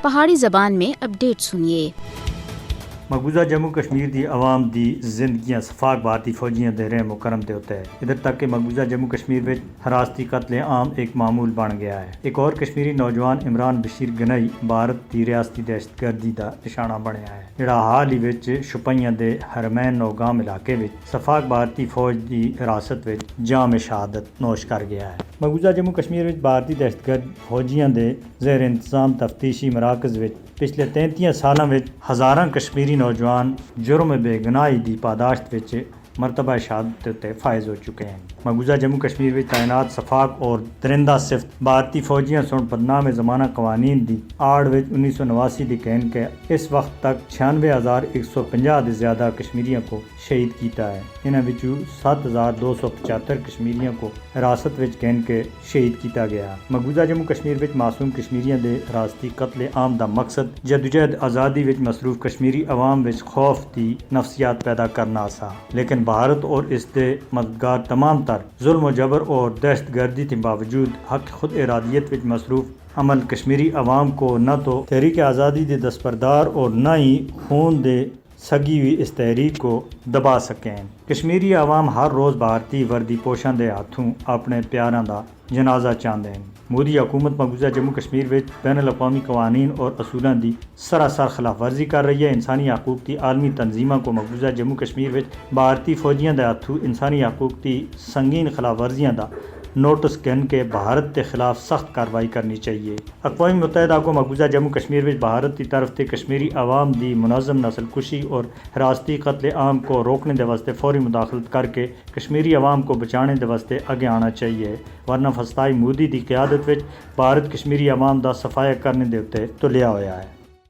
پہاڑی زبان میں اپڈیٹ سنیے۔ مقبوضہ جموں کشمیر دی عوام دی زندگیاں صفاق بھارتی فوجیاں دے رحم و کرم تے ہوتا ہے۔ ادھر تک کہ مقبوضہ جموں کشمیر وچ حراستی قتل عام ایک معمول بن گیا ہے۔ ایک اور کشمیری نوجوان عمران بشیر گنئی بھارت دی ریاستی دہشت گردی دا نشانہ بنیا ہے، جڑا حال ہی وچ شوپیاں دے حرمین نوگام علاقے وچ صفاق بھارتی فوج دی حراست وچ جام شہادت نوش کر گیا ہے۔ مقبوضہ جموں کشمیر وچ بھارتی دہشت گرد فوجیاں دے زیر انتظام تفتیشی مراکز وچ پچھلے 33 سالاں وچ ہزاراں کشمیری نوجوان جرم بے گناہی دی پاداشت وچ مرتبہ شہادت تے فائز ہو چکے ہیں۔ مقبوضہ جموں کشمیر وچ تعینات شفاق اور درندہ صفت بھارتی فوجیاں سن بدنام زمانہ قوانین دی آڑ وچ 1989 دی کہن کے اس وقت تک 96,150 دے زیادہ کشمیریوں کو شہید کیتا ہے۔ انہاں وچوں 7,275 کشمیریوں کو حراست وچ کہن کے شہید کیتا گیا۔ مقبوضہ جموں کشمیر وچ معصوم کشمیریوں دے حراستی قتل عام دا مقصد جدوجہد آزادی وچ مصروف کشمیری عوام وچ خوف دی نفسیات پیدا کرنا سا، لیکن بھارت اور اس دے مددگار تمام تر ظلم و جبر اور دہشت گردی کے باوجود حق خود ارادیت وچ مصروف عمل کشمیری عوام کو نہ تو تحریک آزادی دے دستبردار اور نہ ہی خون دے سگی ہوئی اس تحریک کو دبا سکیں۔ کشمیری عوام ہر روز بھارتی وردی پوشاں دے ہاتھوں اپنے پیاراں دا جنازہ چاندے ہیں۔ مودی حکومت مقبوضہ جموں کشمیر وچ بین الاقوامی قوانین اور اصولاں دی سراسر خلاف ورزی کر رہی ہے۔ انسانی حقوق دی عالمی تنظیموں کو مقبوضہ جموں کشمیر وچ بھارتی فوجیاں دے ہاتھوں انسانی حقوق دی سنگین خلاف ورزیاں دا نوٹس گن کے بھارت کے خلاف سخت کارروائی کرنی چاہیے۔ اقوام متحدہ کو مقبوضہ جموں کشمیر وچ بھارت کی طرف تے کشمیری عوام دی منظم نسل کشی اور حراستی قتل عام کو روکنے دے واسطے فوری مداخلت کر کے کشمیری عوام کو بچانے دے واسطے آگے آنا چاہیے، ورنہ فسطائی مودی دی قیادت وچ بھارت کشمیری عوام دا صفایا کرنے دے تے تلیا ہویا ہے۔